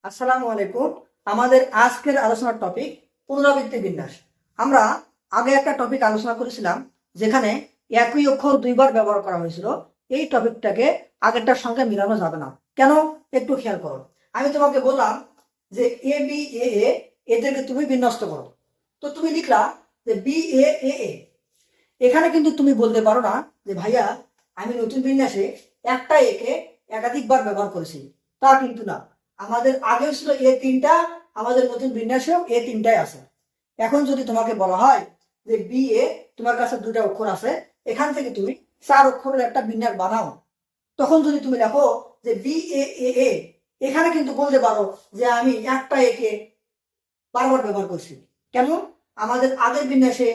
আসসালামু আলাইকুম। আমাদের আজকের আলোচনার টপিক পুনরাবৃত্তি বিন্যাস। আমরা আগে একটা টপিক আলোচনা করেছিলাম যেখানে একই অক্ষর দুইবার ব্যবহার করা হয়েছিল। এই টপিকটাকে আগেরটার সঙ্গে মিলানো যাবে না। কেন? একটু খেয়াল করো। আমি তোমাকে বললাম যে এ বি এ এ এদেরকে তুমি বিন্যস্ত করো। তো তুমি লিখলা যে বি এ এ এ। এখানে কিন্তু তুমি বলতে পারো না যে ভাইয়া আমি নতুন বিন্যাসে একটা একে একাধিকবার ব্যবহার করেছি। তা কিন্তু না, আমাদের আগেও ছিল এ তিনটা, আমাদের নতুন বিন্যাসেও এ তিনটাই আছে। এখন যদি তোমাকে বলা হয় যে বি এ, তোমার কাছে দুটা অক্ষর আছে, এখান থেকে তুমি চার অক্ষরের একটা বিন্যাস বানাও, তখন যদি তুমি লেখো যে বি এ এ এ, এখানে কিন্তু বলতে পারো যে আমি একটা একে বারবার ব্যবহার করছি। কেন? আমাদের আগের বিন্যাসে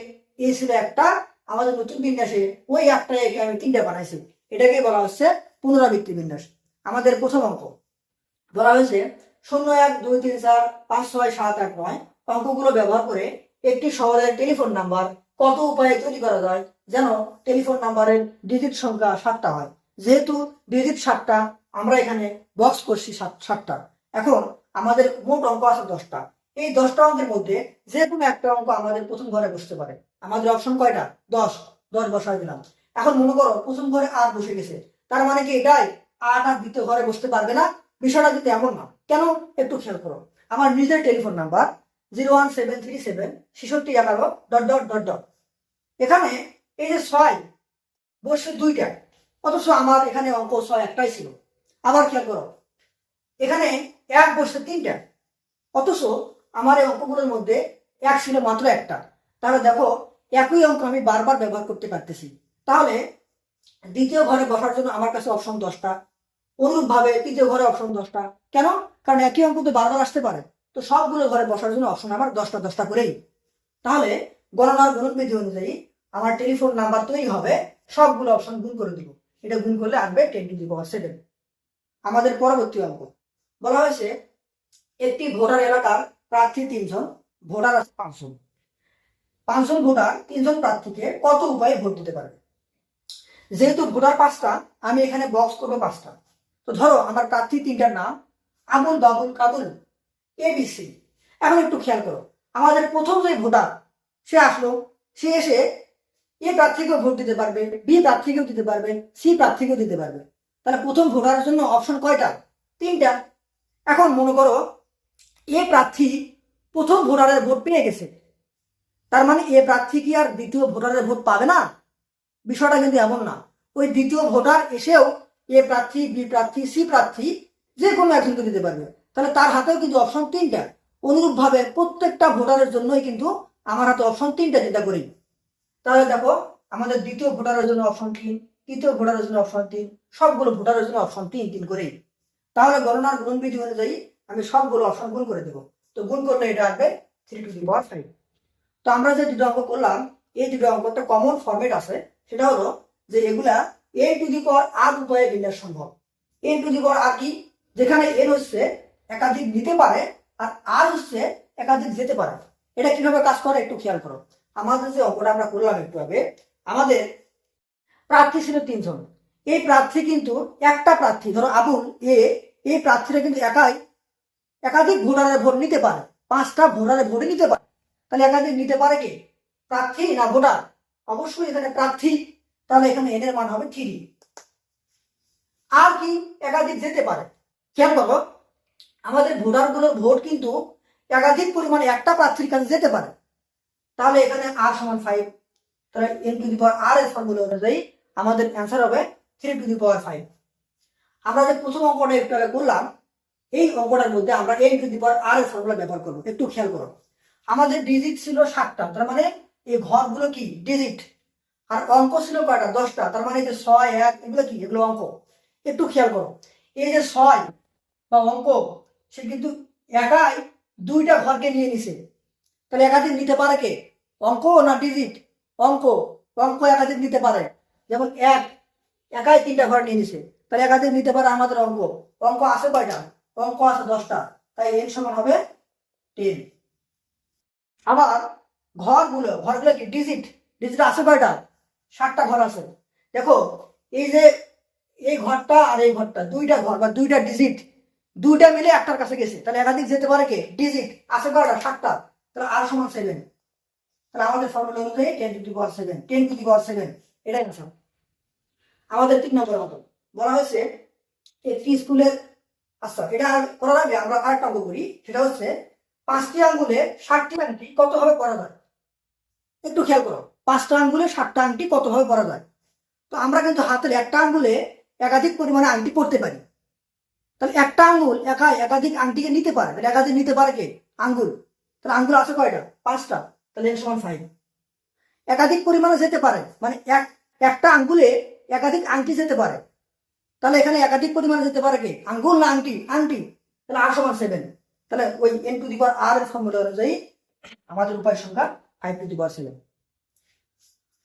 এ ছিল একটা, আমাদের নতুন বিন্যাসে ওই একটা একে আমি তিনটা বানাইছি। এটাকে বলা হচ্ছে পুনরাবৃত্তি বিন্যাস। আমাদের প্রথম অঙ্ক বলা হয়েছে 0 1 2 3 4 5 6 7 8 9 অঙ্কগুলো ব্যবহার করে একটি শহরের টেলিফোন নাম্বার কত উপায়ে তৈরি করা যায় যেন টেলিফোন নাম্বারের ডিজিট সংখ্যা 7টা হয়। যেহেতু ডিজিট 7টা, আমরা এখানে বক্স করছি 7টা। এখন আমাদের মোট অঙ্ক আছে 10টা। এই 10টা অঙ্কের মধ্যে যে কোনো একটা অঙ্ক আমাদের প্রথম ঘরে বসতে পারে। আমাদের অপশন কয়টা? 10। 10 বসাই দিলাম। এখন মনে করো প্রথম ঘরে 8 বসে গেছে, তার মানে কি এটাই 8 আর দ্বিতীয় ঘরে বসতে পারবে না? বিষয়টা কিন্তু এমন না। কেন? একটু খেয়াল করো। আমার নিজের টেলিফোন নাম্বার 01737 6611 ... এখানে এই যে 6 বসছে 2টা, অথচ আমার এখানে অঙ্ক 6 একটাই ছিল। আবার খেয়াল করো, এখানে 1 বসছে 3টা, অথচ আমার এই অঙ্কগুলোর মধ্যে 1 ছিল মাত্র একটা। তাহলে দেখো, একই অঙ্ক আমি বারবার ব্যবহার করতে পারতেছি। তাহলে দ্বিতীয় ঘরে বসার জন্য আমার কাছে অপশন 10টা, অনুরূপ ভাবে তৃতীয় ঘরে অপশন 10টা। কেন? কারণ একই অঙ্ক তো বারবার আসতে পারে। তো সবগুলো ঘরে বসার জন্য অপশন আমার 10টা 10টা করেই। তাহলে গণনার গুণনবিধি অনুযায়ী আমার টেলিফোন নাম্বার তৈরি হবে, সবগুলো অপশন গুণ করে দিব। এটা গুণ করলে আসবে 10⁻⁷। আমাদের পরবর্তী অঙ্ক বলা হয়েছে একটি ভোটার এলাকার প্রার্থী 3 জন, ভোটার আছে 5 জন। 5 জন ভোটার 3 জন প্রার্থীকে কত উপায়ে ভোট দিতে পারবে? যেহেতু ভোটার 5টা, আমি এখানে বক্স করবো 5টা। তো ধরো আমার প্রার্থী 3টার নাম আবুল, বাবুল, কাবুল, ABC। এখন একটু খেয়াল করো, আমাদের প্রথম যে ভোটার সে আসলো, সে এসে এ প্রার্থীকেও ভোট দিতে পারবে, বি প্রার্থীকেও দিতে পারবে, সি প্রার্থীকেও দিতে পারবে। তাহলে প্রথম ভোটারের জন্য অপশন কয়টা? 3টা। এখন মনে করো এ প্রার্থী প্রথম ভোটারের ভোট পেয়ে গেছে, তার মানে এ প্রার্থী কি আর দ্বিতীয় ভোটারের ভোট পাবে না? বিষয়টা কিন্তু এমন না। ওই দ্বিতীয় ভোটার এসেও এ প্রার্থী, বি প্রার্থী, সি প্রার্থী যে কোনো একজনকে দিতে পারবে। তাহলে তার হাতেও কিন্তু অপশন 3টা। অনুরূপ ভাবে প্রত্যেকটা ভোটারের জন্যই কিন্তু আমার হাতে অপশন 3টা চিন্তা করি। তাহলে দেখো, আমাদের দ্বিতীয় ভোটারের জন্য অপশন 3, তৃতীয় ভোটারের জন্য অপশন 3, সবগুলো ভোটারের জন্য অপশন 3 করেই। তাহলে গণনার গুণবিধি অনুযায়ী আমি সবগুলো অপশন গুণ করে দেবো। তো গুণ করলে এটা আসবে 3⁵। তো আমরা যে দুটো অঙ্ক করলাম, এই দুটো অঙ্কটা কমন ফরম্যাট আছে। সেটা হলো যে এগুলা n⁻r উপায়ে বিন্যাস সম্ভব। n⁻r কি? যেখানে n হচ্ছে একাধিক নিতে পারে আর r হচ্ছে একাধিক যেতে পারে। এটা কিভাবে কাজ করে একটু খেয়াল করো। আমাদের যে অঙ্কটা আমরা করলাম একটু আগে, আমাদের প্রার্থী ছিল 3 জন। এই প্রার্থী কিন্তু একটা প্রার্থী, ধরো আবুল এ, এই প্রার্থীরা কিন্তু একাধিক ভোটারের ভোট নিতে পারে, 5টা ভোটারের ভোট নিতে পারে। তাহলে একাধিক নিতে পারে কি? প্রার্থী না ভোটার? অবশ্যই এখানে প্রার্থী। তাহলে এখানে n এর মান হবে 3। আর কি? একাধিক যেতে পারে। খেয়াল করো, আমাদের ভোটারগুলোর ভোট কিন্তু একাধিক পরিমাণে একটা প্রার্থীর কাছে যেতে পারে। তাহলে এখানে r সমান 5। তাহলে n⁻r এর ফর্মুলা অনুযায়ী আমাদের অ্যান্সার হবে 3⁵। আমরা যে প্রথম অঙ্কটা একটু আগে করলাম, এই অঙ্কটার মধ্যে আমরা n⁻r এর ফর্মুলা ব্যবহার করবো। একটু খেয়াল করো, আমাদের ডিজিট ছিল 7টা, তার মানে এই ঘরগুলো কি? ডিজিট। আর অঙ্ক ছিল কয়টা? 10টা, তার মানে যে 6, 1 এগুলো কি? এগুলো অঙ্ক। একটু খেয়াল করো, এই যে 6 বা অঙ্ক, সে কিন্তু একাই 2টা ঘরকে নিয়ে নিছে। তাহলে একাধিক নিতে পারে কে? অঙ্ক না ডিজিট? অঙ্ক। অঙ্ক একাধিক নিতে পারে। যেমন 1 একাই 3টা ঘর নিয়ে নিছে, তাহলে একাধিক নিতে পারে আমাদের অঙ্ক। অঙ্ক আছে কয়টা? অঙ্ক আছে 10টা, তাই n সমান হবে 10। আবার ঘরগুলো কি? ডিজিট। ডিজিট আছে কয়টা? 7টা ঘর আছে। দেখো, এই যে এই ঘরটা আর এই ঘরটা 2টা ঘর বা 2টা ডিজিট, দুইটা মিলে একটার কাছে গেছে, তাহলে একাধিক যেতে পারে কে? ডিজিট আছে কয়টা? 7টা। তাহলে আর সমান 7। তাহলে আমাদের ফর্মুলা অনুযায়ী 10 to the power 7, 10 to the পাওয়ার 7, এটাই আনসার। আমাদের 3 নম্বরের মতো বলা হয়েছে একটি স্কুলের, আচ্ছা এটা করার আগে আমরা আরেকটা অঙ্ক করি, সেটা হচ্ছে 5টি আঙ্গুলে 60টি আংটি কত ভাবে পরা যায়? একটু খেয়াল করো, 5টা আঙ্গুলে 60টা আংটি কত ভাবে পরা যায়? তো আমরা কিন্তু হাতের একটা আঙ্গুলে একাধিক পরিমাণে আংটি পড়তে পারি। তাহলে একটা আঙ্গুল একাধিক আংটিকে নিতে পারে, তাহলে একাধিক নিতে পারে কে? আঙ্গুল। তাহলে আঙ্গুল আছে কয়টা? 5টা। তাহলে n সমান 5। একাধিক পরিমাণে যেতে পারে মানে একটা আঙ্গুলে একাধিক আংটি যেতে পারে, তাহলে এখানে একাধিক পরিমাণে যেতে পারে কে? আঙ্গুল না আংটি? আংটি। তাহলে r সমান 7। তাহলে ওই n to the power r এর ফর্মুলা অনুযায়ী আমাদের উপায় সংখ্যা 5 টু দি পাওয়ার 7।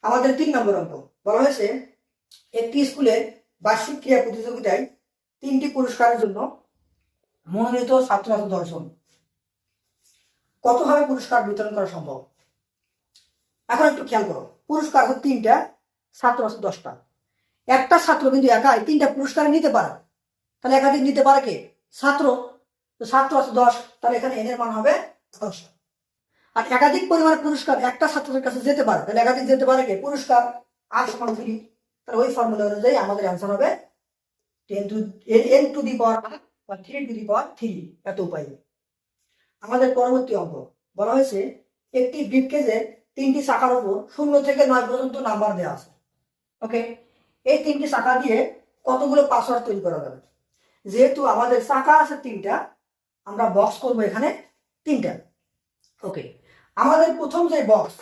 আমাদের 3 নম্বর অঙ্ক বলা হয়েছে একটি স্কুলে বার্ষিক ক্রীড়া প্রতিযোগিতায় 3টি পুরস্কারের জন্য মনোনীত ছাত্র আছে 10 জন। কতভাবে পুরস্কার বিতরণ করা সম্ভব? এখন একটু খেয়াল করো, পুরস্কার হচ্ছে 3টা, ছাত্র আছে 10টা। একটা ছাত্র কিন্তু একাই 3টা পুরস্কার নিতে পারে, তাহলে একাধিক নিতে পারে কে? ছাত্র। তো ছাত্র আছে 10, তাহলে এখানে n এর মান হবে 10। আর একাধিক পরিমাণে পুরস্কার একটা ছাত্রের কাছে যেতে পারে, তাহলে একাধিক যেতে পারে কে? পুরস্কার। r সমান 3। তাহলে ওই ফর্মুলা অনুযায়ী আমাদের অ্যান্সার হবে n টু দি পাওয়ার বা 3 টু দি পাওয়ার 3। এত উপায়। আমাদের পরবর্তী অঙ্ক বলা হয়েছে একটি ব্রিফকেজে 3টি চাকার উপর 0 থেকে 9 পর্যন্ত নাম্বার দেওয়া আছে। ওকে, এই 3টি চাকা দিয়ে কতগুলো পাসওয়ার্ড তৈরি করা যাবে? যেহেতু আমাদের চাকা আছে 3টা, আমরা বক্স করব এখানে 3টা। ওকে, আমাদের প্রথম যে বক্স,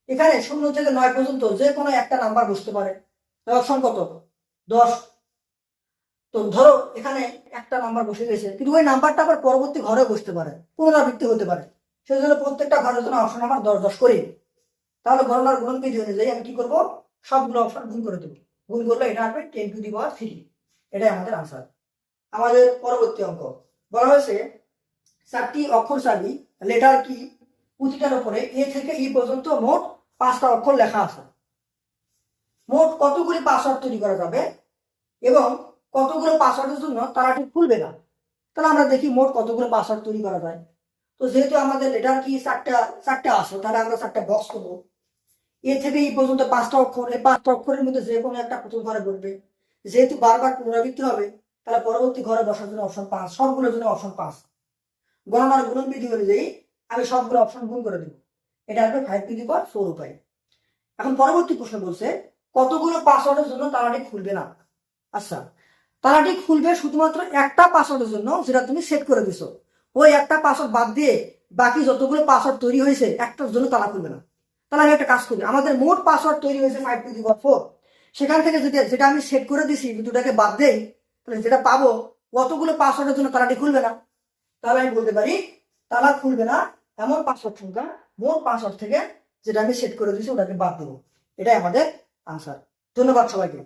এখানে 0 থেকে 9 পর্যন্ত যে কোনো একটা নাম্বার বসতে পারে। অপশন কত? 10। তো ধরো এখানে একটা নাম্বার বসে গেছে, কিন্তু ওই নাম্বারটা আবার পরবর্তী ঘরে বসতে পারে, পুনরাবৃত্তি হতে পারে। সেজন্য প্রত্যেকটা ঘরের জন্য অপশন নাম্বার 10 করি। তাহলে গণনার গুণনবিধি অনুযায়ী আমি কি করবো? সবগুলো অপশন গুণ করে দেবো। গুণ করলে এটা আসবে 10 টু দি পাওয়ার 3। এটাই আমাদের আনসার। আমাদের পরবর্তী অঙ্ক বলা হয়েছে 4টি অক্ষর চাবি লেটার কি প্রতিটার উপরে এ থেকে ই পর্যন্ত মোট 5টা অক্ষর লেখা আছে। মোট কতগুলি পাসওয়ার্ড তৈরি করা যাবে এবং কতগুলো পাসওয়ার্ডের জন্য তালাটি খুলবে না? তাহলে আমরা দেখি মোট কতগুলো পাসওয়ার্ড তৈরি করা যায়। তো যেহেতু আমাদের লেটার কি 4টা আছে, তাহলে আমরা 4টা বক্স করবো। এ থেকে ই পর্যন্ত 5টা অক্ষর, এই 5টা অক্ষরের মধ্যে যে কোনো একটা প্রথম ঘরে বসবে। যেহেতু বারবার পুনরাবৃত্তি হবে, তাহলে পরবর্তী ঘরে বসার জন্য অপশন 5, সবগুলোর জন্য অপশন 5। গণনার গুণনবিধি অনুযায়ী আমি সবগুলো অপশন গুণ করে দেবো। এটা আসবে 5 টু দি পাওয়ার 4 উপায়। এখন পরবর্তী প্রশ্ন বলছে কতগুলো পাসওয়ার্ডের জন্য তালাটি খুলবে না? আচ্ছা, তালাটি খুলবে শুধুমাত্র একটা পাসওয়ার্ডের জন্য, যেটা তুমি সেট করে দিছো। ওই একটা পাসওয়ার্ড বাদ দিয়ে বাকি যতগুলো পাসওয়ার্ড তৈরি হয়েছে একটার জন্য তালা খুলবে না। তাহলে আমি একটা কাজ করি, আমাদের মোট পাসওয়ার্ড তৈরি হয়েছে 5 টু দি পাওয়ার 4। সেখান থেকে যেটা আমি সেট করে দিছি দুটাকে বাদ দেই, তাহলে যেটা পাবো কতগুলো পাসওয়ার্ডের জন্য তালাটি খুলবে না। তাহলে আমি বলতে পারি তালা খুলবে না এমন পাসওয়ার্ড সংখ্যা মোট পাসওয়ার্ড থেকে যেটা আমি সেট করে দিয়েছি ওটাকে বাদ দেবো। এটাই আমাদের আনসার। ধন্যবাদ সবাইকে।